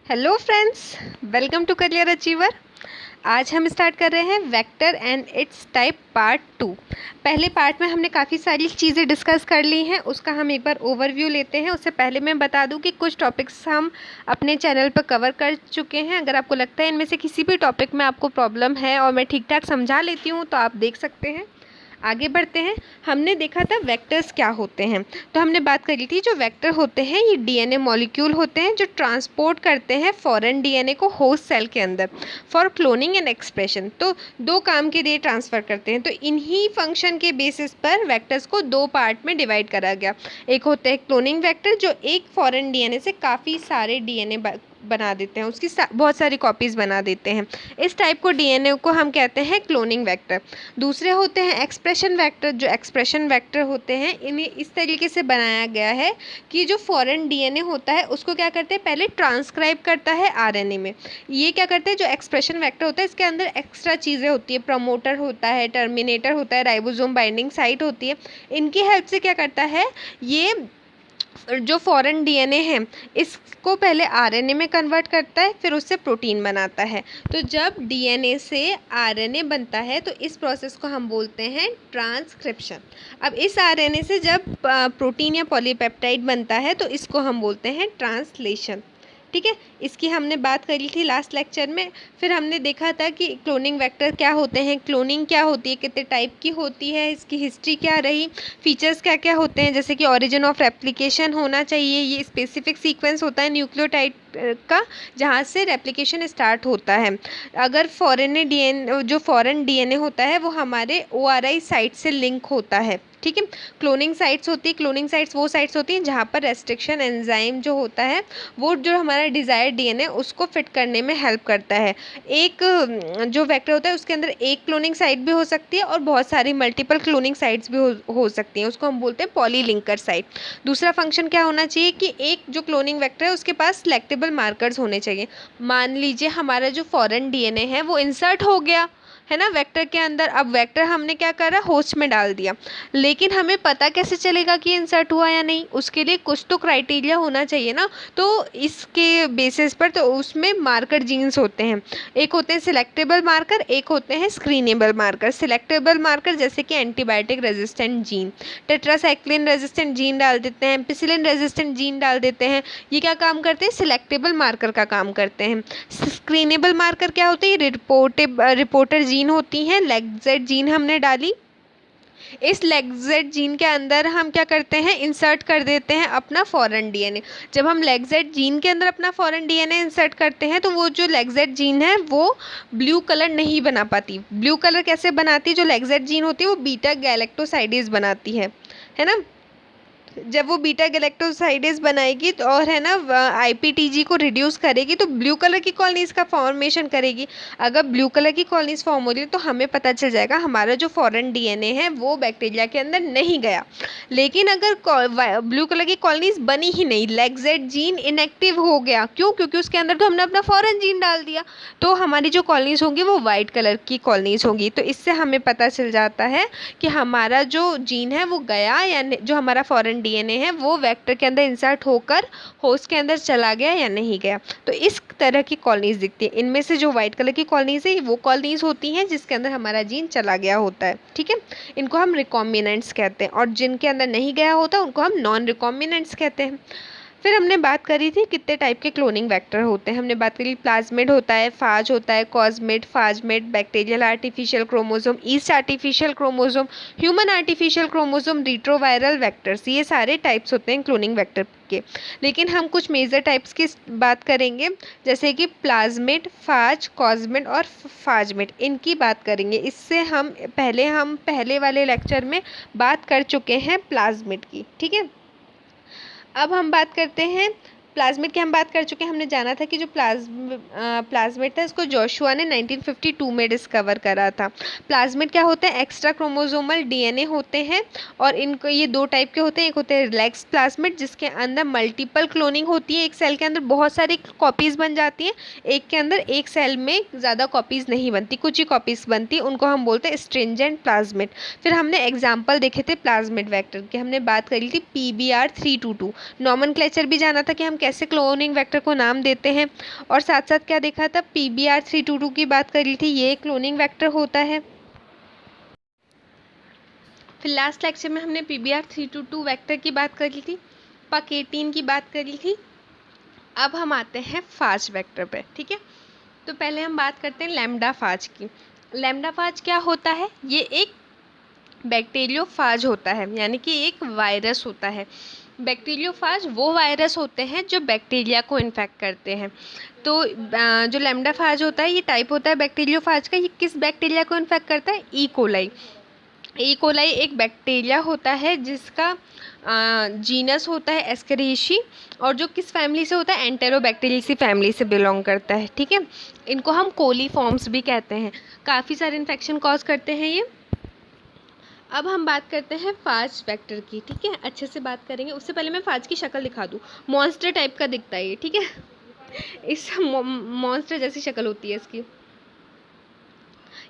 Hello friends, welcome to career achiever. आज हम start कर रहे हैं vector and its type part 2। पहले पार्ट में हमने काफ़ी सारी चीज़ें डिस्कस कर ली हैं, उसका हम एक बार ओवरव्यू लेते हैं। उससे पहले मैं बता दूं कि कुछ टॉपिक्स हम अपने चैनल पर कवर कर चुके हैं। अगर आपको लगता है इनमें से किसी भी टॉपिक में आपको प्रॉब्लम है और मैं ठीक ठाक समझा लेती हूँ तो आप देख सकते हैं। आगे बढ़ते हैं। हमने देखा था वेक्टर्स क्या होते हैं, तो हमने बात करी थी जो वेक्टर होते हैं ये डीएनए मॉलिक्यूल होते हैं जो ट्रांसपोर्ट करते हैं फॉरेन डीएनए को होस्ट सेल के अंदर फॉर क्लोनिंग एंड एक्सप्रेशन। तो दो काम के लिए ट्रांसफ़र करते हैं, तो इन्हीं फंक्शन के बेसिस पर वेक्टर्स को दो पार्ट में डिवाइड करा गया। एक होता है क्लोनिंग वेक्टर जो एक फॉरेन डीएनए से काफ़ी सारे डीएनए बना देते हैं, उसकी बहुत सारी कॉपीज़ बना देते हैं। इस टाइप को डीएनए को हम कहते हैं क्लोनिंग वेक्टर। दूसरे होते हैं एक्सप्रेशन वेक्टर। जो एक्सप्रेशन वेक्टर होते हैं इन्हें इस तरीके से बनाया गया है कि जो फॉरेन डीएनए होता है उसको क्या करते हैं, पहले ट्रांसक्राइब करता है आरएनए में। ये क्या करते हैं, जो एक्सप्रेशन वेक्टर होता है इसके अंदर एक्स्ट्रा चीज़ें होती है, प्रमोटर होता है, टर्मिनेटर होता है, राइबोसोम बाइंडिंग साइट होती है। इनकी हेल्प से क्या करता है, ये जो फॉरेन डीएनए है इसको पहले आरएनए में कन्वर्ट करता है, फिर उससे प्रोटीन बनाता है। तो जब डीएनए से आरएनए बनता है तो इस प्रोसेस को हम बोलते हैं ट्रांसक्रिप्शन। अब इस आरएनए से जब प्रोटीन या पॉलीपेप्टाइड बनता है तो इसको हम बोलते हैं ट्रांसलेशन। ठीक है, इसकी हमने बात करी थी लास्ट लेक्चर में। फिर हमने देखा था कि क्लोनिंग वेक्टर क्या होते हैं, क्लोनिंग क्या होती है, कितने टाइप की होती है, इसकी हिस्ट्री क्या रही, फीचर्स क्या क्या होते हैं, जैसे कि ओरिजिन ऑफ रेप्लिकेशन होना चाहिए। ये स्पेसिफिक सीक्वेंस होता है न्यूक्लियोटाइड का जहाँ से रेप्लिकेशन स्टार्ट होता है। अगर जो फॉरेन डीएनए होता है वो हमारे ओआरआई साइट से लिंक होता है। ठीक है, क्लोनिंग साइट्स होती है, क्लोनिंग साइट्स वो साइट्स होती हैं जहाँ पर रेस्ट्रिक्शन एंजाइम जो होता है वो जो हमारा डिज़ायर्ड डीएनए उसको फिट करने में हेल्प करता है। एक जो वेक्टर होता है उसके अंदर एक क्लोनिंग साइट भी हो सकती है और बहुत सारी मल्टीपल क्लोनिंग साइट्स भी हो सकती हैं, उसको हम बोलते हैं पॉलीलिंकर साइट। दूसरा फंक्शन क्या होना चाहिए कि एक जो क्लोनिंग वेक्टर है उसके पास सिलेक्टेबल मार्कर्स होने चाहिए। मान लीजिए हमारा जो फॉरेन डीएनए है वो इंसर्ट हो गया है ना वेक्टर के अंदर। अब वेक्टर हमने क्या करा, होस्ट में डाल दिया, लेकिन हमें पता कैसे चलेगा कि इंसर्ट हुआ या नहीं, उसके लिए कुछ तो क्राइटेरिया होना चाहिए ना। तो इसके बेसिस पर तो उसमें मार्कर जीन्स होते हैं, एक होते हैं सिलेक्टेबल मार्कर, एक होते हैं स्क्रीनेबल मार्कर। सिलेक्टेबल मार्कर जैसे कि antibiotic resistant gene, tetracycline resistant gene डाल देते हैं, एम्पिसिलिन रेजिस्टेंट जीन डाल देते हैं। ये क्या काम करते हैं, सिलेक्टेबल मार्कर का काम करते हैं। स्क्रीनेबल मार्कर क्या होती है, रिपोर्टर जीन होती हैं। लेगजेड जीन हमने डाली, इस लेगजेड जीन के अंदर हम क्या करते हैं, इंसर्ट कर देते हैं अपना फॉरेन डीएनए। जब हम लेगजेड जीन के अंदर अपना फॉरेन डीएनए इंसर्ट करते हैं तो वो जो लेगजेड जीन है वो ब्लू कलर नहीं बना पाती। ब्लू कलर कैसे बनाती है, जो लेगजेड जीन होती है वो बीटा गैलेक्टोसाइडेज बनाती है ना। जब वो बीटा गैलेक्टोसाइडेज बनाएगी तो और है ना आईपीटीजी को रिड्यूस करेगी तो ब्लू कलर की कॉलोनीज का फॉर्मेशन करेगी। अगर ब्लू कलर की कॉलोनीज फॉर्म हो रही है तो हमें पता चल जाएगा हमारा जो फॉरेन डीएनए है वो बैक्टीरिया के अंदर नहीं गया। लेकिन अगर ब्लू कलर की कॉलोनीज बनी ही नहीं, लेगजेड जीन इनएक्टिव हो गया, क्यों, क्योंकि उसके अंदर तो हमने अपना फॉरेन जीन डाल दिया, तो हमारी जो कॉलोनीज होंगी वो वाइट कलर की कॉलोनीज होंगी। तो इससे हमें पता चल जाता है कि हमारा जो जीन है वो गया या जो हमारा फॉरेन डीएनए है वो वेक्टर के अंदर इंसर्ट होकर होस्ट के अंदर चला गया या नहीं गया। तो इस तरह की कॉलोनीज दिखती है। इनमें से जो वाइट कलर की कॉलोनीज है वो कॉलोनीज होती हैं जिसके अंदर हमारा जीन चला गया होता है। ठीक है, इनको हम रिकॉम्बिनेंट्स कहते हैं, और जिनके अंदर नहीं गया होता उनको हम नॉन रिकॉम्बिनेंट्स कहते हैं। फिर हमने बात करी थी कितने टाइप के क्लोनिंग वेक्टर होते हैं। हमने बात करी प्लाज्मिड होता है, फाज होता है, cosmid, phasmid, bacterial artificial chromosome, yeast artificial chromosome, human artificial chromosome, retroviral vectors. ये सारे टाइप्स होते हैं क्लोनिंग वेक्टर के। लेकिन हम कुछ मेजर टाइप्स की बात करेंगे, जैसे कि प्लाज्मिड, फाज, कॉस्मिड और फाजमिड, इनकी बात करेंगे। इससे हम पहले वाले लेक्चर में बात कर चुके हैं प्लाज्मिड की। ठीक है, अब हम बात करते हैं प्लाज्मिड की। हम बात कर चुके हैं, हमने जाना था कि जो प्लाज्मिड था इसको जोशुआ ने 1952 में डिस्कवर करा था। प्लाज्मिड क्या होते हैं, एक्स्ट्रा क्रोमोसोमल डीएनए होते हैं, और इनको ये दो टाइप के होते हैं। एक होते हैं रिलैक्स प्लाज्मिड जिसके अंदर मल्टीपल क्लोनिंग होती है, एक सेल के अंदर बहुत सारी कॉपीज़ बन जाती हैं, एक के अंदर एक सेल में ज़्यादा कॉपीज़ नहीं बनती, कुछ ही कॉपीज़ बनती, उनको हम बोलते हैं स्ट्रिंजेंट प्लाज्मिड। फिर हमने एग्जाम्पल देखे थे प्लाज्मिड वैक्टर के, हमने बात करी थी PBr322। नॉमेनक्लेचर भी जाना था कि हम कैसे क्लोनिंग वेक्टर को नाम देते हैं, और साथ साथ क्या देखा था, PBR322 की बात करी थी, ये क्लोनिंग वेक्टर होता है। फिर लास्ट लेक्चर में हमने PBR322 वेक्टर की बात करी थी, PUC18 की बात करी थी। अब हम आते हैं फाज वेक्टर पे, ठीक है। तो पहले हम बात करते हैं लैम्डा फाज की। लैम्डा फाज क्या होता है, ये एक बैक्टीरियोफाज होता है, यानी कि एक वायरस होता है। बैक्टीरियोफाज वो वायरस होते हैं जो बैक्टीरिया को इन्फेक्ट करते हैं। तो जो लैम्डा फाज होता है, ये टाइप होता है बैक्टीरियोफाज का। ये किस बैक्टीरिया को इन्फेक्ट करता है, ई कोलाई। ई कोलाई एक बैक्टीरिया होता है जिसका जीनस होता है एस्केरिशी, और जो किस फैमिली से होता है, एंटेरोबैक्टीरियसी फैमिली से बिलोंग करता है, ठीक है। इनको हम कोलीफॉर्म्स भी कहते हैं। काफ़ी सारे इन्फेक्शन कॉज करते हैं ये। अब हम बात करते हैं फाज वेक्टर की, ठीक है। अच्छे से बात करेंगे, उससे पहले मैं फाज की शक्ल दिखा दूँ। मॉन्स्टर टाइप का दिखता है ये, ठीक है। इस मॉन्स्टर जैसी शक्ल होती है इसकी।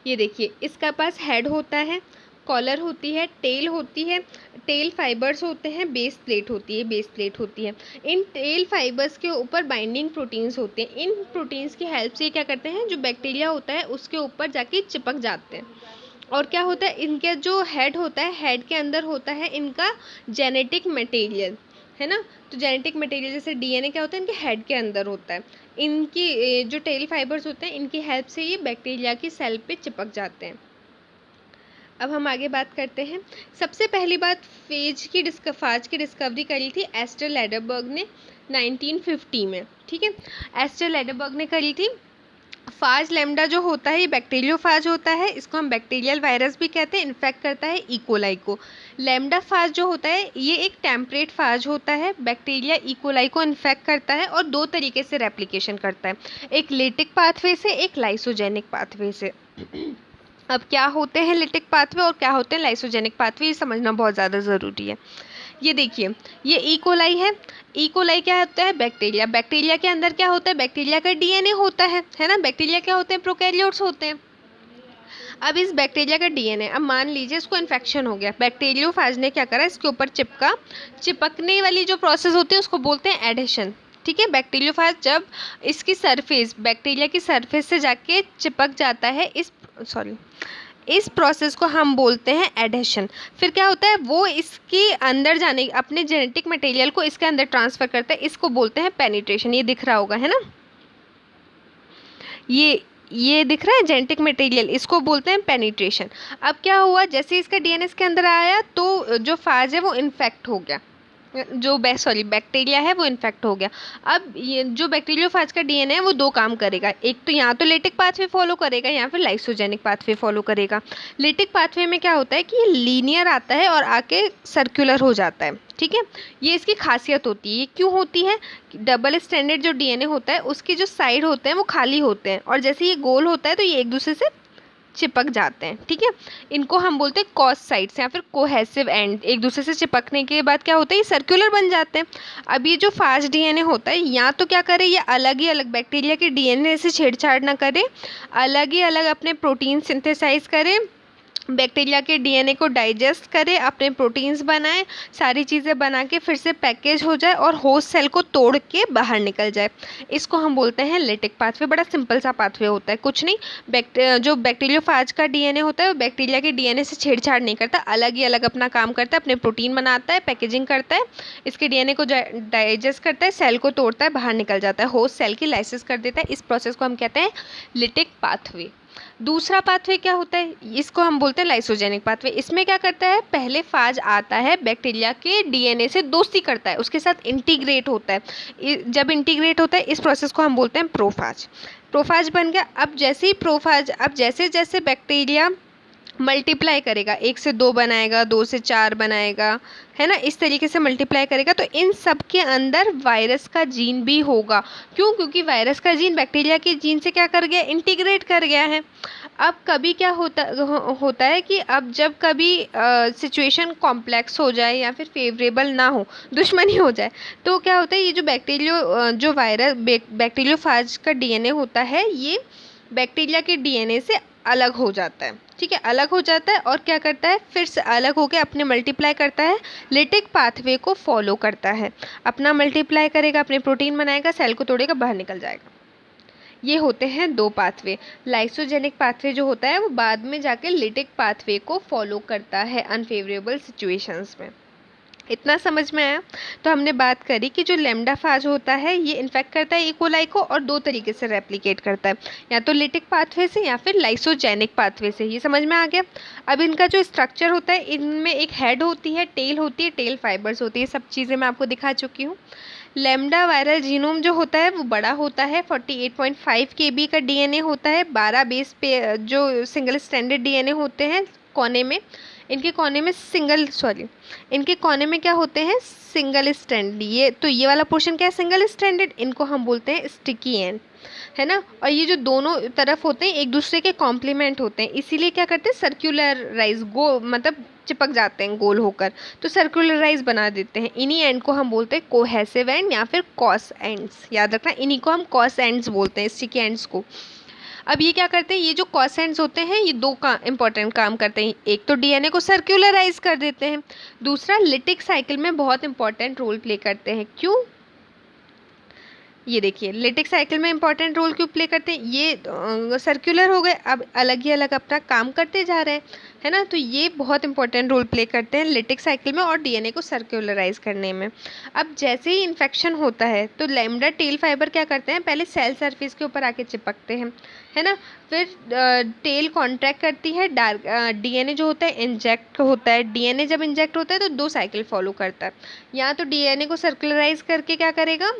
ये देखिए, इसका पास हेड होता है, कॉलर होती है, टेल होती है, टेल फाइबर्स होते हैं, बेस प्लेट होती है, बेस प्लेट होती है। इन टेल फाइबर्स के ऊपर बाइंडिंग प्रोटीन्स होते हैं। इन प्रोटीन्स की हेल्प से क्या करते हैं, जो बैक्टीरिया होता है उसके ऊपर जाके चिपक जाते हैं। और क्या होता है, इनके जो हेड होता है, हेड के अंदर होता है इनका जेनेटिक मटेरियल, है ना। तो जेनेटिक मटेरियल जैसे DNA क्या होता है, इनके हेड के अंदर होता है। इनकी जो टेल फाइबर्स होते हैं, इनकी हेल्प से ये बैक्टीरिया की सेल पे चिपक जाते हैं। अब हम आगे बात करते हैं। सबसे पहली बात फाज की डिस्कवरी करी थी एस्टर लैडरबर्ग ने 1950 में, ठीक है। एस्टर लैडरबर्ग ने करी थी। फाज लैम्डा जो होता है, ये बैक्टीरियोफाज होता है। इसको हम बैक्टीरियल वायरस भी कहते हैं, इन्फेक्ट करता है ई कोलाई को। लैम्डा फाज जो होता है, ये एक टेम्परेट फाज होता है, बैक्टीरिया ई कोलाई को इन्फेक्ट करता है और दो तरीके से रेप्लिकेशन करता है, एक लिटिक पाथवे से, एक लाइसोजेनिक पाथवे से। अब क्या होते हैं लिटिक पाथवे और क्या होते हैं लाइसोजेनिक पाथवे, ये समझना बहुत ज़्यादा ज़रूरी है। ये देखिए, ये ई कोलाई है। ई कोलाई क्या होता है, बैक्टीरिया। बैक्टीरिया के अंदर क्या होता है, बैक्टीरिया का DNA होता है ना। बैक्टीरिया क्या होते हैं, प्रोकैरियोट्स होते हैं। अब इस बैक्टीरिया का DNA, अब मान लीजिए इसको इन्फेक्शन हो गया, बैक्टीरियोफाज ने क्या करा, इसके ऊपर चिपका। चिपकने वाली जो प्रोसेस होती है उसको बोलते हैं एडेशन, ठीक है। बैक्टीरियोफाज जब इसकी सरफेस, बैक्टीरिया की सरफेस से जाके चिपक जाता है, इस प्रोसेस को हम बोलते हैं एडेशन। फिर क्या होता है, वो इसके अंदर जाने, अपने जेनेटिक मटेरियल को इसके अंदर ट्रांसफ़र करता है, इसको बोलते हैं पेनिट्रेशन। ये दिख रहा होगा, है ना, ये दिख रहा है जेनेटिक मटेरियल, इसको बोलते हैं पेनिट्रेशन। अब क्या हुआ, जैसे इसका DNA इसके अंदर आया तो जो फाज है वो इन्फेक्ट हो गया, जो बैक्टीरिया है वो इन्फेक्ट हो गया। अब ये जो बैक्टीरियोफाज का DNA है वो दो काम करेगा, एक तो यहाँ तो लेटिक पाथवे फॉलो करेगा या फिर लाइसोजेनिक पाथवे फॉलो करेगा। लेटिक पाथवे में क्या होता है कि ये लीनियर आता है और आके सर्कुलर हो जाता है, ठीक है। ये इसकी खासियत होती है। ये क्यों होती है, डबल स्टैंडर्ड जो DNA होता है उसके जो साइड होते हैं वो खाली होते हैं, और जैसे ये गोल होता है तो ये एक दूसरे से चिपक जाते हैं, ठीक है। इनको हम बोलते हैं कॉस साइड्स या फिर कोहेसिव एंड। एक दूसरे से चिपकने के बाद क्या होता है, ये सर्कुलर बन जाते हैं। अब ये जो फाज DNA होता है, या तो क्या करे, ये अलग ही अलग बैक्टीरिया के DNA से छेड़छाड़ ना करे, अलग ही अलग अपने प्रोटीन सिंथेसाइज करे, बैक्टीरिया के DNA को डाइजेस्ट करे, अपने प्रोटीन्स बनाए, सारी चीज़ें बना के फिर से पैकेज हो जाए और होस्ट सेल को तोड़ के बाहर निकल जाए। इसको हम बोलते हैं लेटिक पाथवे। बड़ा सिंपल सा पाथवे होता है, कुछ नहीं। जो बैक्टीरियोफाज का DNA होता है वो बैक्टीरिया के DNA से छेड़छाड़ नहीं करता, अलग ही अलग अपना काम करता है, अपने प्रोटीन बनाता है, पैकेजिंग करता है, इसके DNA को डाइजेस्ट करता है, सेल को तोड़ता है, बाहर निकल जाता है, होस्ट सेल की लाइसिस कर देता है। इस प्रोसेस को हम कहते हैं लिटिक पाथवे। दूसरा पाथवे क्या होता है, इसको हम बोलते हैं लाइसोजेनिक पाथवे। इसमें क्या करता है, पहले फाज आता है, बैक्टीरिया के DNA से दोस्ती करता है, उसके साथ इंटीग्रेट होता है। जब इंटीग्रेट होता है इस प्रोसेस को हम बोलते हैं प्रोफाज। प्रोफाज बन गया। अब जैसे जैसे बैक्टीरिया मल्टीप्लाई करेगा, 1 से 2 बनाएगा, 2 से 4 बनाएगा, है ना, इस तरीके से मल्टीप्लाई करेगा, तो इन सब के अंदर वायरस का जीन भी होगा। क्यों, क्योंकि वायरस का जीन बैक्टीरिया के जीन से क्या कर गया, इंटीग्रेट कर गया है। अब कभी क्या होता है कि अब जब कभी सिचुएशन कॉम्प्लेक्स हो जाए या फिर फेवरेबल ना हो, दुश्मनी हो जाए, तो क्या होता है, ये जो बैक्टीरियोफाज का DNA होता है, ये बैक्टीरिया के DNA से अलग हो जाता है, ठीक है, अलग हो जाता है और क्या करता है, फिर से अलग होकर अपने मल्टीप्लाई करता है, लिटिक पाथवे को फॉलो करता है, अपना मल्टीप्लाई करेगा, अपने प्रोटीन बनाएगा, सेल को तोड़ेगा, बाहर निकल जाएगा। ये होते हैं दो पाथवे। लाइसोजेनिक पाथवे जो होता है वो बाद में जाके लिटिक पाथवे को फॉलो करता है अनफेवरेबल सिचुएशंस में। इतना समझ में आया? तो हमने बात करी कि जो लैम्डा फाज होता है ये इन्फेक्ट करता है इकोलाई को और दो तरीके से रेप्लिकेट करता है, या तो लिटिक पाथवे से या फिर लाइसोजेनिक पाथवे से। ये समझ में आ गया? अब इनका जो स्ट्रक्चर होता है, इनमें एक हेड होती है, टेल होती है, टेल फाइबर्स होती है, सब चीज़ें मैं आपको दिखा चुकी हूँ। लैम्डा वायरल जीनोम जो होता है वो बड़ा होता है, 48.5 kb का डीएनए होता है, 12 बेस पे जो सिंगल स्टैंडर्ड डीएनए होते हैं कोने में, इनके कोने में क्या होते हैं, सिंगल स्टैंड। ये वाला पोर्शन क्या है, सिंगल स्टैंडर्ड, इनको हम बोलते हैं स्टिकी एंड, है ना। और ये जो दोनों तरफ होते हैं एक दूसरे के कॉम्प्लीमेंट होते हैं, इसीलिए क्या करते हैं, सर्कुलराइज मतलब चिपक जाते हैं गोल होकर, तो सर्कुलराइज बना देते हैं। इन्हीं एंड को हम बोलते हैं कोहेसिव एंड या फिर कॉस एंड्स, याद रखना, इन्हीं को हम कॉस एंड्स बोलते हैं, स्टिकी एंड्स को। अब ये क्या करते हैं, ये जो कॉस एंड्स होते हैं ये दो का इंपॉर्टेंट काम करते हैं, एक तो डीएनए को सर्कुलराइज कर देते हैं, दूसरा लिटिक साइकिल में बहुत इंपॉर्टेंट रोल प्ले करते हैं। क्यों? ये देखिए, लिटिक साइकिल में इंपॉर्टेंट रोल क्यों प्ले करते हैं, ये सर्कुलर हो गए, अब अलग ही अलग अपना काम करते जा रहे हैं, है ना। तो ये बहुत इंपॉर्टेंट रोल प्ले करते हैं लिटिक साइकिल में और डीएनए को सर्कुलराइज करने में। अब जैसे ही इन्फेक्शन होता है तो लैम्डा टेल फाइबर क्या करते हैं, पहले सेल सरफेस के ऊपर आके चिपकते हैं, है ना। फिर टेल कॉन्ट्रैक्ट करती है, डीएनए जो होता है इंजेक्ट होता है, डीएनए जब इंजेक्ट होता है तो दो साइकिल फॉलो करता है, या तो डीएनए को सर्कुलराइज करके क्या करेगा,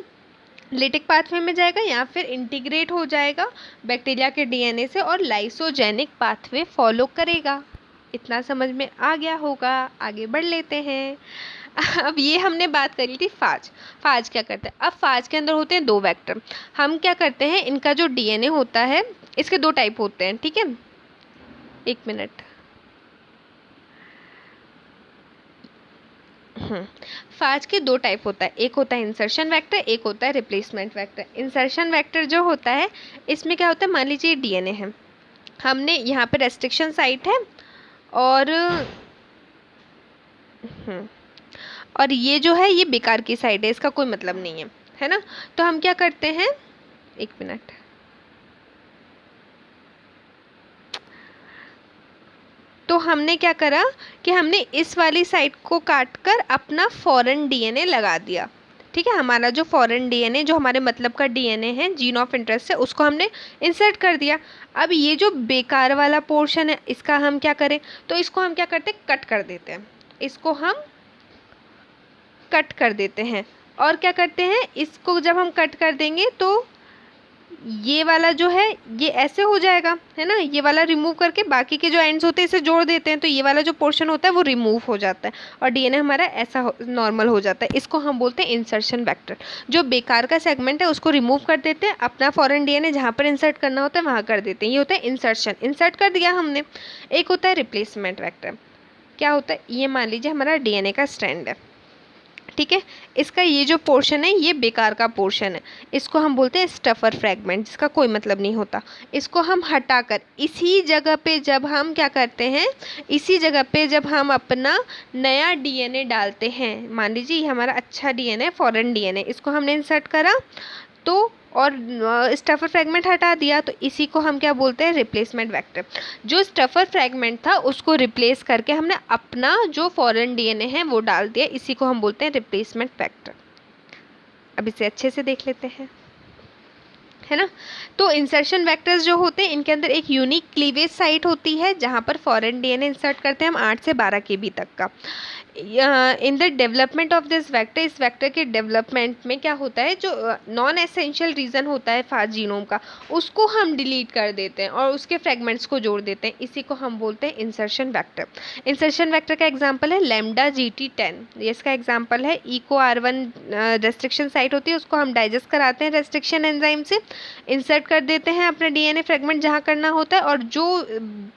लिटिक पाथवे में जाएगा, या फिर इंटीग्रेट हो जाएगा बैक्टीरिया के डीएनए से और लाइसोजेनिक पाथवे फॉलो करेगा। इतना समझ में आ गया होगा, आगे बढ़ लेते हैं। अब ये हमने बात करी थी फाज क्या करता है। अब फाज के अंदर होते हैं दो वेक्टर। हम क्या करते हैं, इनका जो डीएनए होता है इसके दो टाइप होते हैं, ठीक है, एक मिनट। फाज के दो टाइप होता है, एक होता है इंसर्शन वेक्टर, एक होता है रिप्लेसमेंट वेक्टर। इंसर्शन वेक्टर जो होता है इसमें क्या होता है, मान लीजिए डीएनए है, हमने यहाँ पे रेस्ट्रिक्शन साइट है और ये जो है ये बेकार की साइड है, इसका कोई मतलब नहीं है ना। तो हम क्या करते हैं, एक मिनट, तो हमने क्या करा कि हमने इस वाली साइड को काट कर अपना फॉरेन डीएनए लगा दिया, ठीक है। हमारा जो फॉरेन डीएनए जो हमारे मतलब का डीएनए है, जीन ऑफ इंटरेस्ट है, उसको हमने इंसर्ट कर दिया। अब ये जो बेकार वाला पोर्शन है इसका हम क्या करें, तो इसको हम क्या करते हैं, कट कर देते हैं, इसको हम कट कर देते हैं। और क्या करते हैं, इसको जब हम कट कर देंगे तो ये वाला जो है ये ऐसे हो जाएगा, है ना। ये वाला रिमूव करके बाकी के जो एंड्स होते हैं इसे जोड़ देते हैं, तो ये वाला जो पोर्शन होता है वो रिमूव हो जाता है और डीएनए हमारा ऐसा नॉर्मल हो जाता है। इसको हम बोलते हैं इंसर्शन वेक्टर। जो बेकार का सेगमेंट है उसको रिमूव कर देते हैं, अपना फॉरेन डीएनए जहाँ पर इंसर्ट करना होता है वहाँ कर देते हैं, ये होता है इंसर्शन, इंसर्ट कर दिया हमने। एक होता है रिप्लेसमेंट वेक्टर। क्या होता है, ये मान लीजिए हमारा डीएनए का स्ट्रैंड है, ठीक है, इसका ये जो पोर्शन है ये बेकार का पोर्शन है, इसको हम बोलते हैं स्टफर फ्रैगमेंट, जिसका कोई मतलब नहीं होता। इसको हम हटाकर इसी जगह पे जब हम क्या करते हैं, इसी जगह पे जब हम अपना नया डीएनए डालते हैं, मान लीजिए ये हमारा अच्छा डीएनए, फॉरेन डीएनए, इसको हमने इंसर्ट करा तो और स्टफर फ्रैगमेंट हटा दिया, तो इसी को हम क्या बोलते हैं, रिप्लेसमेंट वेक्टर। जो स्टफर फ्रैगमेंट था उसको रिप्लेस करके हमने अपना जो फॉरेन डीएनए है वो डाल दिया, इसी को हम बोलते हैं रिप्लेसमेंट वेक्टर। अब इसे अच्छे से देख लेते हैं, है ना। तो इंसर्शन वेक्टर्स जो होते हैं इनके अंदर एक यूनिक क्लीवेज साइट होती है जहाँ पर फॉरेन डीएनए इंसर्ट करते हैं हम 8 से 12 kb तक का। In the development of this vector, इस वेक्टर के डेवलपमेंट में क्या होता है, जो नॉन एसेंशियल रीजन होता है फास्ट जीनोम का उसको हम डिलीट कर देते हैं और उसके फ्रेगमेंट्स को जोड़ देते हैं, इसी को हम बोलते हैं इंसर्शन वेक्टर। इंसर्शन वेक्टर का एग्जांपल है लैम्डा GT10, ये इसका एग्जांपल है। इको R1 रेस्ट्रिक्शन साइट होती है, उसको हम डाइजेस्ट कराते हैं रेस्ट्रिक्शन एंजाइम से, इंसर्ट कर देते हैं अपना डीएनए फ्रेगमेंट जहाँ करना होता है, और जो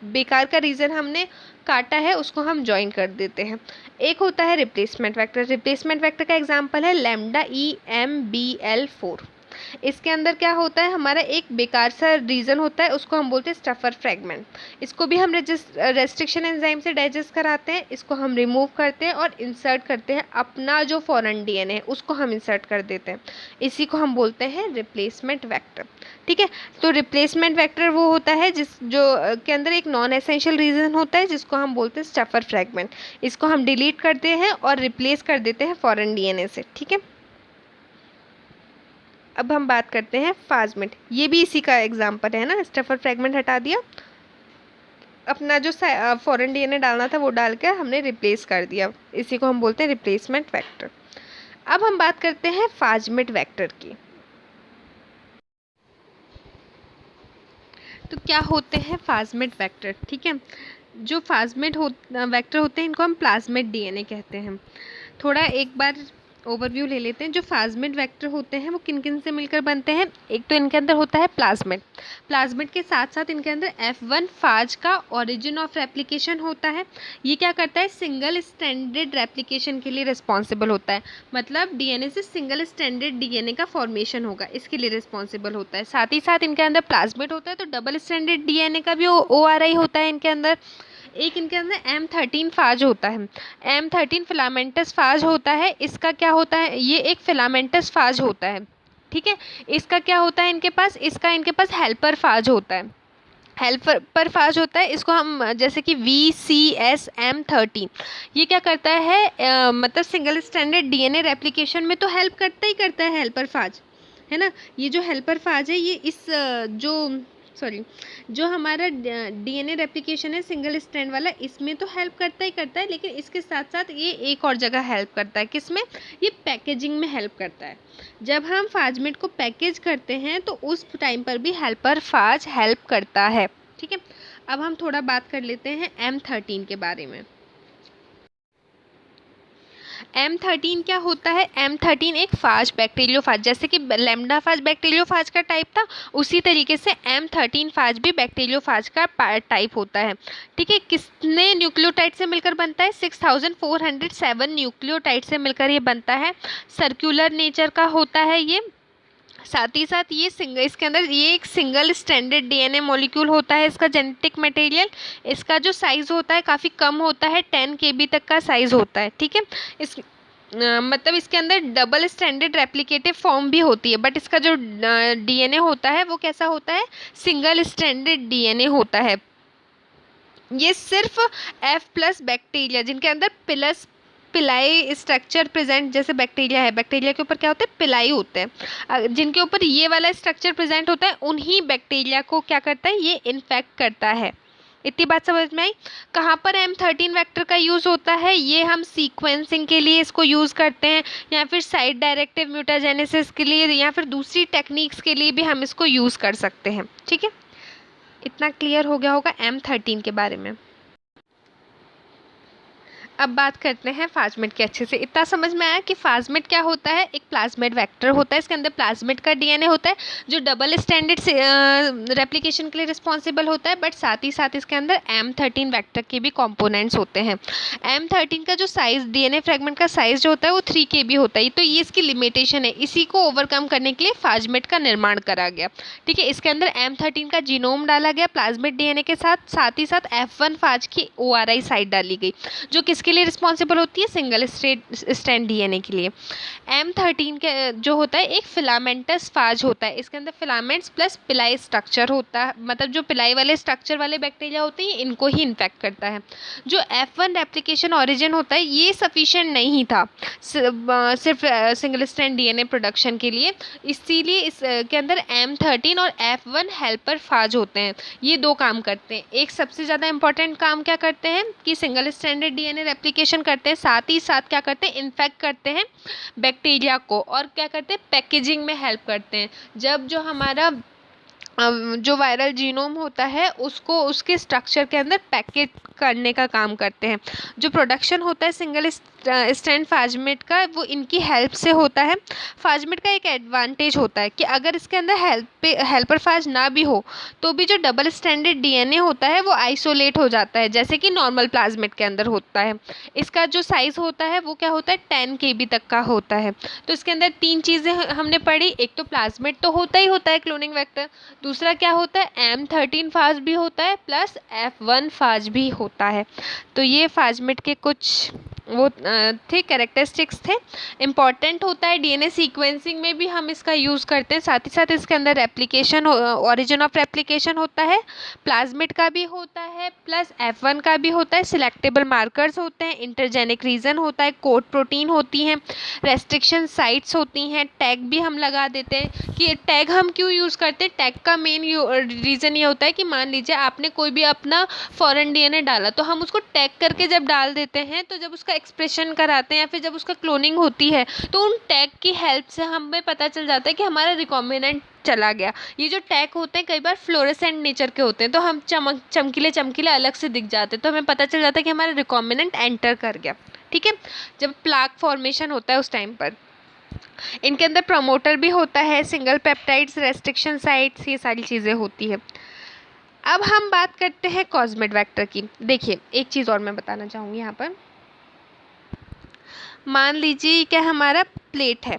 बेकार का रीजन हमने काटा है उसको हम ज्वाइन कर देते हैं। एक होता है रिप्लेसमेंट वेक्टर। रिप्लेसमेंट वेक्टर का एग्जांपल है लैम्डा EMBL4, इसके अंदर क्या होता है, हमारा एक बेकार सा रीजन होता है, उसको हम बोलते हैं स्टफर फ्रेगमेंट। इसको भी हम रेस्ट्रिक्शन एंजाइम से डाइजेस्ट कराते हैं, इसको हम रिमूव करते हैं और इंसर्ट करते हैं अपना जो फॉरेन डीएनए है उसको हम इंसर्ट कर देते हैं। इसी को हम बोलते हैं रिप्लेसमेंट वेक्टर। ठीक है, तो रिप्लेसमेंट वेक्टर वो होता है के अंदर एक नॉन एसेंशियल रीजन होता है जिसको हम बोलते हैं स्टफर फ्रेगमेंट। इसको हम डिलीट करते हैं और रिप्लेस कर देते हैं फॉरेन डीएनए से। ठीक है, अब हम बात करते हैं फाजमेट। ये भी इसी का एग्जाम्पल है ना, स्टफर फ्रेगमेंट हटा दिया, अपना जो फॉरेन डीएनए डालना था वो डाल कर हमने रिप्लेस कर दिया, इसी को हम बोलते हैं रिप्लेसमेंट वेक्टर। अब हम बात करते हैं फाजमेट वेक्टर की। तो क्या होते हैं फाजमेट वेक्टर? ठीक है, जो फाजमेट वेक्टर होते हैं इनको हम प्लाज्मेट डीएनए कहते हैं। थोड़ा एक बार ओवरव्यू ले लेते हैं। जो फाजमेट वेक्टर होते हैं वो किन किन से मिलकर बनते हैं। एक तो इनके अंदर होता है प्लाज्मेट। प्लाज्मेट के साथ साथ इनके अंदर F1 फाज का ओरिजिन ऑफ रेप्लिकेशन होता है। ये क्या करता है, सिंगल स्टैंडर्ड रेप्लिकेशन के लिए रिस्पॉन्सिबल होता है। मतलब डीएनए से सिंगल स्टैंडर्ड डीएनए का फॉर्मेशन होगा, इसके लिए रिस्पॉन्सिबल होता है। साथ ही साथ इनके अंदर प्लाज्मेट होता है तो डबल स्टैंडर्ड डीएनए का भी ORI होता है इनके अंदर। एक इनके अंदर M13 फाज होता है। M13 फिलामेंटस फाज होता है। इसका क्या होता है, ये एक फिलामेंटस फाज होता है। ठीक है, इसका क्या होता है इनके पास, इनके पास हेल्पर फाज होता है। हेल्पर फाज होता है, इसको हम जैसे कि VCSM13, ये क्या करता है, मतलब सिंगल स्टैंडर्ड डीएनए रेप्लिकेशन में तो हेल्प करता ही करता है हेल्पर फाज, है ना। ये जो हेल्पर फाज है ये जो हमारा डीएनए रेप्लिकेशन है सिंगल स्ट्रैंड वाला, इसमें तो हेल्प करता ही करता है, लेकिन इसके साथ साथ ये एक और जगह हेल्प करता है। किसमें? ये पैकेजिंग में हेल्प करता है। जब हम फाजमेट को पैकेज करते हैं तो उस टाइम पर भी हेल्पर फाज हेल्प करता है। ठीक है, अब हम थोड़ा बात कर लेते हैं M13 के बारे में। M13 क्या होता है? M13 एक फाज बैक्टीरियोफाज, जैसे कि लैम्डा फाज बैक्टीरियोफाज का टाइप था, उसी तरीके से M13 फाज भी बैक्टीरियोफाज का टाइप होता है। ठीक है, कितने न्यूक्लियोटाइड से मिलकर बनता है? 6407 न्यूक्लियोटाइड से मिलकर ये बनता है। सर्कुलर नेचर का होता है ये। साथ ही साथ इसके अंदर ये एक सिंगल स्टैंडर्ड डीएनए मॉलिक्यूल होता है। इसका जेनेटिक मटेरियल, इसका जो साइज़ होता है काफ़ी कम होता है, 10 KB तक का साइज़ होता है। ठीक है, मतलब इसके अंदर डबल स्टैंडर्ड रेप्लिकेटिव फॉर्म भी होती है, बट इसका जो डीएनए होता है वो कैसा होता है? सिंगल स्टैंडर्ड डीएनए होता है। ये सिर्फ F+ बैक्टीरिया जिनके अंदर पिलाई स्ट्रक्चर प्रेजेंट, जैसे बैक्टीरिया है, बैक्टीरिया के ऊपर क्या होता है? पिलाई होते हैं। जिनके ऊपर ये वाला स्ट्रक्चर प्रेजेंट होता है उन्हीं बैक्टीरिया को क्या करता है? ये इन्फेक्ट करता है। इतनी बात समझ में आई? कहाँ पर M13 वेक्टर का यूज़ होता है? ये हम सीक्वेंसिंग के लिए इसको यूज़ करते हैं, या फिर साइड डायरेक्टिव म्यूटाजेनेसिस के लिए, या फिर दूसरी टेक्निक्स के लिए भी हम इसको यूज़ कर सकते हैं। ठीक है, इतना क्लियर हो गया होगा M13 के बारे में। अब बात करते हैं फाजमेट के। अच्छे से इतना समझ में आया कि फाजमेट क्या होता है? एक प्लाज्मेट वेक्टर होता है। इसके अंदर प्लाज्मेट का डीएनए होता है जो डबल स्टैंडर्ड से रेप्लिकेशन के लिए रिस्पॉन्सिबल होता है, बट साथ ही साथ इसके अंदर M13 वेक्टर के भी कंपोनेंट्स होते हैं। M13 का जो साइज़, डीएनए फ्रेगमेंट का साइज़ जो होता है वो 3 KB होता है। तो ये इसकी लिमिटेशन है, इसी को ओवरकम करने के लिए फाजमेट का निर्माण करा गया। ठीक है, इसके अंदर M13 का जीनोम डाला गया प्लाज्मेट डीएनए के साथ ही साथ F1 फाज की ORI साइट डाली गई, जो किसके लिए रिस्पॉन्सिबल होती है? सिंगल स्ट्रैंड डीएनए के लिए। M13 के जो होता है एक फिलामेंटस फाज होता है। इसके अंदर फिलामेंट्स प्लस पिलाई स्ट्रक्चर होता है, मतलब जो पिलाई वाले स्ट्रक्चर वाले बैक्टीरिया होते हैं इनको ही इन्फेक्ट करता है। जो F1 रेप्लिकेशन ऑरिजिन होता है ये सफिशिएंट नहीं था सिर्फ सिंगल स्ट्रैंड डीएनए प्रोडक्शन के लिए, इसीलिए इसके अंदर M13 और F1 हेल्पर फाज होते हैं। ये दो काम करते हैं। एक सबसे ज़्यादा इंपॉर्टेंट काम क्या करते हैं कि सिंगल स्टैंडर्ड डीएनए रेप्लिकेशन करते हैं, साथ ही साथ क्या करते हैं? इन्फेक्ट करते हैं बैक्टीरिया को, और क्या करते हैं? पैकेजिंग में हेल्प करते हैं। जब जो हमारा जो वायरल जीनोम होता है उसको उसके स्ट्रक्चर के अंदर पैकेट करने का काम करते हैं। जो प्रोडक्शन होता है सिंगल स्ट्रैंड फ्लाज्मिड का, वो इनकी हेल्प से होता है। फ्लाज्मिड का एक एडवांटेज होता है कि अगर इसके अंदर हेल्पर फाज ना भी हो तो भी जो डबल स्ट्रैंडेड डीएनए होता है वो आइसोलेट हो जाता है, जैसे कि नॉर्मल प्लाज्मिड के अंदर होता है। इसका जो साइज़ होता है वो क्या होता है, 10 kb तक का होता है। तो इसके अंदर 3 चीज़ें हमने पढ़ी, एक तो प्लाज्मिड तो होता ही होता है क्लोनिंग वेक्टर, दूसरा क्या होता है M13 फाज भी होता है प्लस F1 फाज भी होता है। तो ये फाजमिड के कुछ वो थे कैरेक्टरिस्टिक्स थे। इम्पॉर्टेंट होता है, डीएनए सीक्वेंसिंग में भी हम इसका यूज़ करते हैं। साथ ही साथ इसके अंदर रेप्लिकेशन, ओरिजिन ऑफ रेप्लिकेशन होता है, प्लाज्मिड का भी होता है प्लस F1 का भी होता है। सिलेक्टेबल मार्कर्स होते हैं, इंटरजेनिक रीजन होता है, कोड प्रोटीन होती हैं, रेस्ट्रिक्शन साइट्स होती हैं, टैग भी हम लगा देते हैं। कि टैग हम क्यों यूज़ करते हैं, टैग का मेन रीज़न ये होता है कि मान लीजिए आपने कोई भी अपना फॉरेन डीएनए डाला तो हम उसको टैग करके जब डाल देते हैं, तो जब उसका एक्सप्रेशन कराते हैं या फिर जब उसका क्लोनिंग होती है तो उन टैग की हेल्प से हमें पता चल जाता है कि हमारा रिकॉम्बिनेंट चला गया। ये जो टैग होते हैं कई बार फ्लोरेसेंट नेचर के होते हैं, तो हम चमकीले चमकीले अलग से दिख जाते हैं, तो हमें पता चल जाता है कि हमारा रिकॉम्बिनेंट एंटर कर गया। ठीक है, जब प्लाक फॉर्मेशन होता है उस टाइम पर इनके अंदर प्रमोटर भी होता है, सिंगल पेप्टाइड्स, रेस्ट्रिक्शन साइट्स, ये सारी चीज़ें होती है। अब हम बात करते हैं कॉस्मिड वेक्टर की। देखिए एक चीज़ और मैं बताना चाहूँगी यहाँ पर, मान लीजिए क्या हमारा प्लेट है,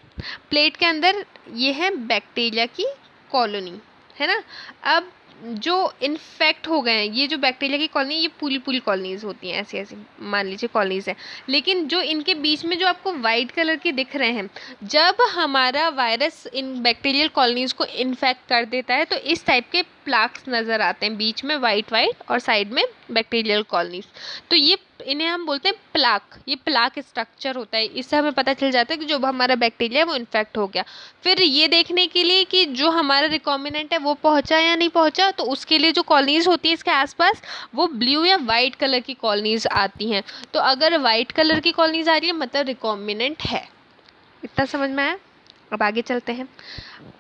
प्लेट के अंदर ये है बैक्टीरिया की कॉलोनी, है ना। अब जो इन्फेक्ट हो गए हैं, ये जो बैक्टीरिया की कॉलोनी, ये पूरी पूरी कॉलोनीज़ होती हैं, ऐसी ऐसी मान लीजिए कॉलोनीज़ हैं, लेकिन जो इनके बीच में जो आपको वाइट कलर के दिख रहे हैं, जब हमारा वायरस इन बैक्टीरियल कॉलोनीज़ को इन्फेक्ट कर देता है तो इस टाइप के प्लाक्स नज़र आते हैं, बीच में वाइट वाइट और साइड में बैक्टीरियल कॉलोनीज़। तो ये इन्हें हम बोलते हैं प्लाक, ये प्लाक स्ट्रक्चर होता है। इससे हमें पता चल जाता है कि जो हमारा बैक्टीरिया है वो इन्फेक्ट हो गया। फिर ये देखने के लिए कि जो हमारा रिकॉम्बिनेंट है वो पहुंचा या नहीं पहुंचा, तो उसके लिए जो कॉलोनीज़ होती है इसके आसपास वो ब्लू या वाइट कलर की कॉलोनीज़ आती हैं। तो अगर वाइट कलर की कॉलोनीज़ आ रही है मतलब रिकॉम्बिनेंट है। इतना समझ में आया। अब आगे चलते हैं।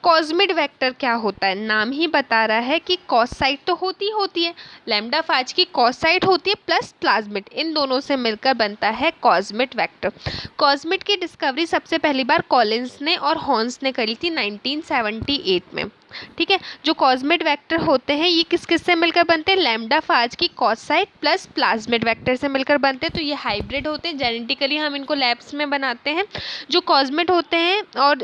कॉस्मिड वेक्टर क्या होता है, नाम ही बता रहा है कि कॉस साइट तो होती है, लैम्डा फाज की कॉस साइट होती है प्लस प्लाज्मिड, इन दोनों से मिलकर बनता है कॉस्मिड वेक्टर। कॉस्मिड की डिस्कवरी सबसे पहली बार कॉलिंस ने और हॉर्न्स ने करी थी 1978 में। ठीक है, जो कॉस्मिड वेक्टर होते हैं ये किस किस से मिलकर बनते हैं, लैम्डा फाज की cos site plus plasmid vector से मिलकर बनते हैं। तो ये हाइब्रिड होते हैं, जेनेटिकली हम इनको लैब्स में बनाते हैं। जो कॉस्मिड होते हैं और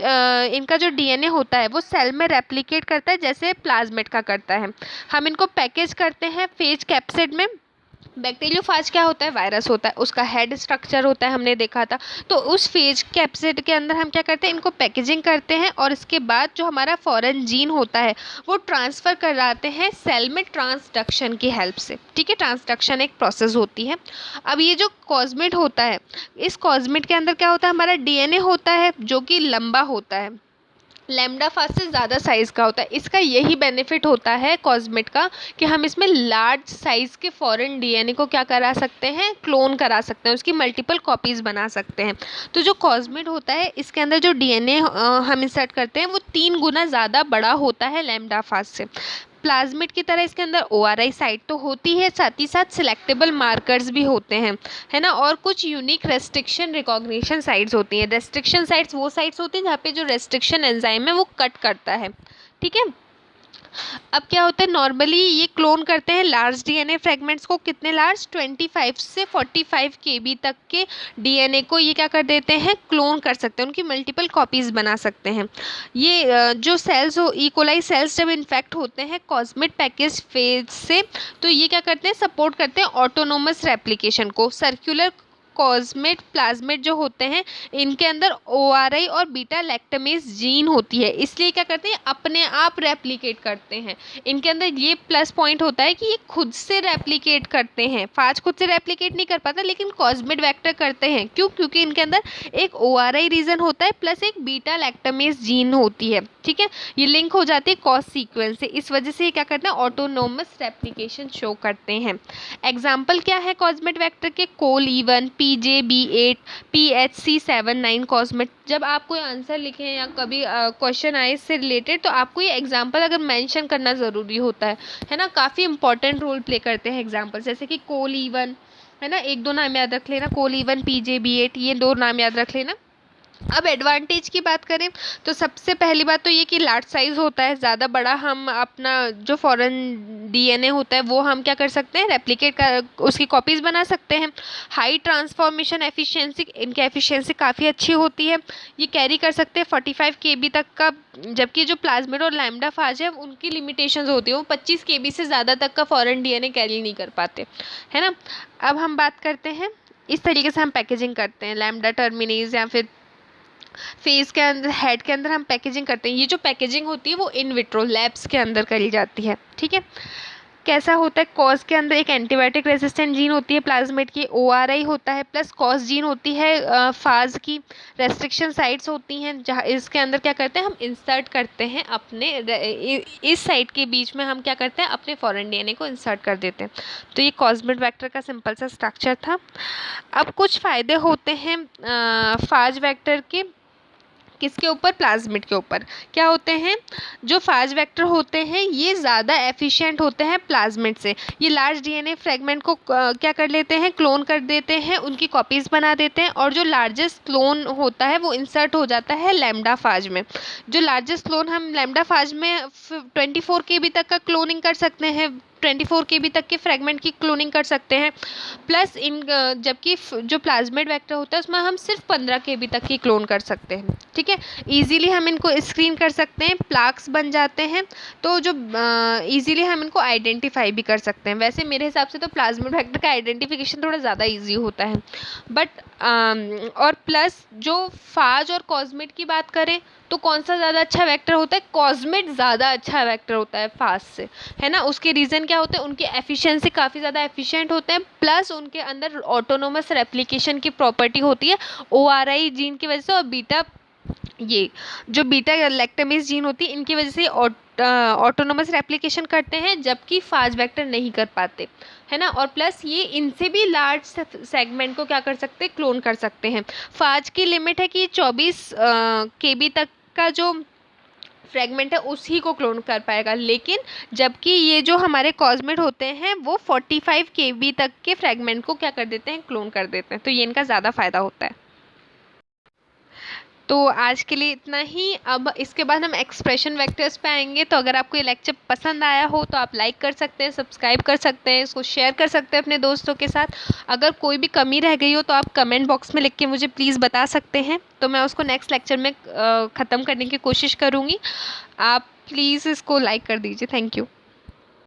इनका जो डीएनए होता है वो सेल में रेप्लिकेट करता है जैसे प्लाज्मिड का करता है। हम इनको पैकेज करते हैं फेज कैप्सिड में। बैक्टीरियोफाज क्या होता है, वायरस होता है, उसका हेड स्ट्रक्चर होता है, हमने देखा था। तो उस फेज कैप्सिड के अंदर हम क्या करते हैं, इनको पैकेजिंग करते हैं और इसके बाद जो हमारा फॉरेन जीन होता है वो ट्रांसफ़र कराते हैं सेल में ट्रांसडक्शन की हेल्प से। ठीक है, ट्रांसडक्शन एक प्रोसेस होती है। अब ये जो कॉस्मिड होता है, इस कॉस्मिड के अंदर क्या होता है, हमारा डीएनए होता है जो कि लंबा होता है, लैम्डा फाज से ज़्यादा साइज़ का होता है। इसका यही बेनिफिट होता है कॉस्मिड का कि हम इसमें लार्ज साइज़ के फॉरेन डीएनए को क्या करा सकते हैं, क्लोन करा सकते हैं, उसकी मल्टीपल कॉपीज़ बना सकते हैं। तो जो कॉस्मिड होता है इसके अंदर जो डीएनए हम इंसर्ट करते हैं वो 3 गुना ज़्यादा बड़ा होता है लैम्डा फाज से। प्लाज्मिड की तरह इसके अंदर ORI साइट तो होती है, साथ ही साथ सिलेक्टेबल मार्कर्स भी होते हैं, है ना, और कुछ यूनिक रेस्ट्रिक्शन रिकॉग्निशन साइट्स होती हैं। रेस्ट्रिक्शन साइट्स वो साइट्स होती हैं जहाँ पे जो रेस्ट्रिक्शन एंजाइम है वो कट करता है। ठीक है, अब क्या होता है, नॉर्मली ये क्लोन करते हैं लार्ज डीएनए फ्रेगमेंट्स को। कितने लार्ज, 25 से 45 kb तक के डीएनए को ये क्या कर देते हैं, क्लोन कर सकते हैं, उनकी मल्टीपल कॉपीज़ बना सकते हैं। ये जो सेल्स हो, इकोलाई सेल्स जब इन्फेक्ट होते हैं कॉस्मिड पैकेज फेज से, तो ये क्या करते हैं, सपोर्ट करते हैं ऑटोनोमस रेप्लिकेशन को। सर्कुलर कॉस्मिड प्लाज्मिड जो होते हैं इनके अंदर ORI और बीटा लैक्टमेज जीन होती है, इसलिए क्या करते हैं, अपने आप रेप्लिकेट करते हैं। इनके अंदर ये प्लस पॉइंट होता है कि ये खुद से रेप्लिकेट करते हैं। फाज खुद से रेप्लिकेट नहीं कर पाता लेकिन कॉस्मिड वेक्टर करते हैं। क्यों, क्योंकि इनके अंदर एक ORI रीजन होता है प्लस एक बीटा लैक्टमेज जीन होती है। ठीक है, ये लिंक हो जाती है कॉस सीक्वेंस से, इस वजह से ये क्या करते हैं, ऑटोनोमस रेप्लिकेशन शो करते हैं। एग्जाम्पल क्या है कॉस्मिड वेक्टर के, कोल E1, PJB8, PHC79 कॉस्मेट। जब आप कोई आंसर लिखें या कभी क्वेश्चन आए इससे रिलेटेड, तो आपको ये एग्जाम्पल अगर मेंशन करना ज़रूरी होता है ना। काफ़ी इंपॉर्टेंट रोल प्ले करते हैं एग्जाम्पल, जैसे कि कोल E1 है ना, 1-2 नाम याद रख लेना, कोल E1, PJB8, ये 2 नाम याद रख लेना। अब एडवांटेज की बात करें तो सबसे पहली बात तो ये कि लार्ज साइज़ होता है, ज़्यादा बड़ा हम अपना जो फॉरेन DNA होता है वो हम क्या कर सकते हैं, रेप्लिकेट कर उसकी कॉपीज़ बना सकते हैं। हाई ट्रांसफॉर्मेशन एफिशिएंसी, इनकी एफिशिएंसी काफ़ी अच्छी होती है। ये कैरी कर सकते हैं 45 KB तक का, जबकि जो प्लाज्मिड और लैम्डा फाज है उनकी लिमिटेशंस होती है, वो 25 KB से ज़्यादा तक का फॉरेन DNA कैरी नहीं कर पाते, है ना। अब हम बात करते हैं, इस तरीके से हम पैकेजिंग करते हैं लैम्डा टर्मिनेज या फिर फेस के अंदर, हेड के अंदर हम पैकेजिंग करते हैं। ये जो पैकेजिंग होती है वो इन विट्रो लैब्स के अंदर करी जाती है, ठीक है। कैसा होता है, कॉज के अंदर एक एंटीबायोटिक रेजिस्टेंट जीन होती है प्लाज्मिड की, ORI होता है, प्लस कॉज जीन होती है फाज की, रेस्ट्रिक्शन साइट्स होती हैं जहाँ इसके अंदर क्या करते हैं हम इंसर्ट करते हैं अपने इस साइट के बीच में हम क्या करते हैं अपने फॉरेन DNA को इंसर्ट कर देते हैं। तो ये कॉस्मिड वेक्टर का सिंपल सा स्ट्रक्चर था। अब कुछ फ़ायदे होते हैं फाज वेक्टर के, किसके ऊपर, प्लाज्मिड के ऊपर। क्या होते हैं, जो फाज वेक्टर होते हैं ये ज़्यादा एफिशिएंट होते हैं प्लाज्मिड से। ये लार्ज DNA फ्रेगमेंट को क्या कर लेते हैं, क्लोन कर देते हैं, उनकी कॉपीज़ बना देते हैं, और जो लार्जेस्ट क्लोन होता है वो इंसर्ट हो जाता है लैम्डा फाज में। जो लार्जेस्ट क्लोन हम लैम्डा फाज में 24 KB तक का क्लोनिंग कर सकते हैं, 24 KB तक के फ्रेगमेंट की क्लोनिंग कर सकते हैं। प्लस इन जबकि जो प्लाज्मिड वेक्टर होता है उसमें हम सिर्फ 15 KB तक की क्लोन कर सकते हैं, ठीक है। ईजिली हम इनको स्क्रीन कर सकते हैं, प्लाक्स बन जाते हैं, तो जो ईजिली हम इनको आइडेंटिफाई भी कर सकते हैं। वैसे मेरे हिसाब से तो प्लाज्मिड वेक्टर का आइडेंटिफिकेशन थोड़ा ज़्यादा ईजी होता है, बट और प्लस जो फाज और कॉस्मिड की बात करें तो कौन सा ज़्यादा अच्छा वेक्टर होता है, कॉस्मिड ज़्यादा अच्छा वेक्टर होता है फाज से, है ना। उसके रीज़न क्या होते हैं, उनकी एफिशिएंसी काफ़ी ज़्यादा एफिशिएंट होते हैं, प्लस उनके अंदर ऑटोनोमस रेप्लिकेशन की प्रॉपर्टी होती है ORI जीन की वजह से, और बीटा, ये जो बीटा लैक्टामेज जीन होती है इनकी वजह से ऑटोनोमस रेप्लिकेशन करते हैं, जबकि फाज वेक्टर नहीं कर पाते, है ना। और प्लस ये इनसे भी लार्ज सेगमेंट को क्या कर सकते हैं, क्लोन कर सकते हैं। फाज की लिमिट है कि 24 KB तक का जो फ्रेगमेंट है उसी को क्लोन कर पाएगा, लेकिन जबकि ये जो हमारे कॉस्मिड होते हैं वो 45 KB तक के फ्रेगमेंट को क्या कर देते हैं, क्लोन कर देते हैं। तो ये इनका ज़्यादा फ़ायदा होता है। तो आज के लिए इतना ही। अब इसके बाद हम एक्सप्रेशन वेक्टर्स पे आएंगे। तो अगर आपको ये लेक्चर पसंद आया हो तो आप लाइक कर सकते हैं, सब्सक्राइब कर सकते हैं, इसको शेयर कर सकते हैं अपने दोस्तों के साथ। अगर कोई भी कमी रह गई हो तो आप कमेंट बॉक्स में लिख के मुझे प्लीज़ बता सकते हैं, तो मैं उसको नेक्स्ट लेक्चर में ख़त्म करने की कोशिश करूँगी। आप प्लीज़ इसको लाइक कर दीजिए। Thank you.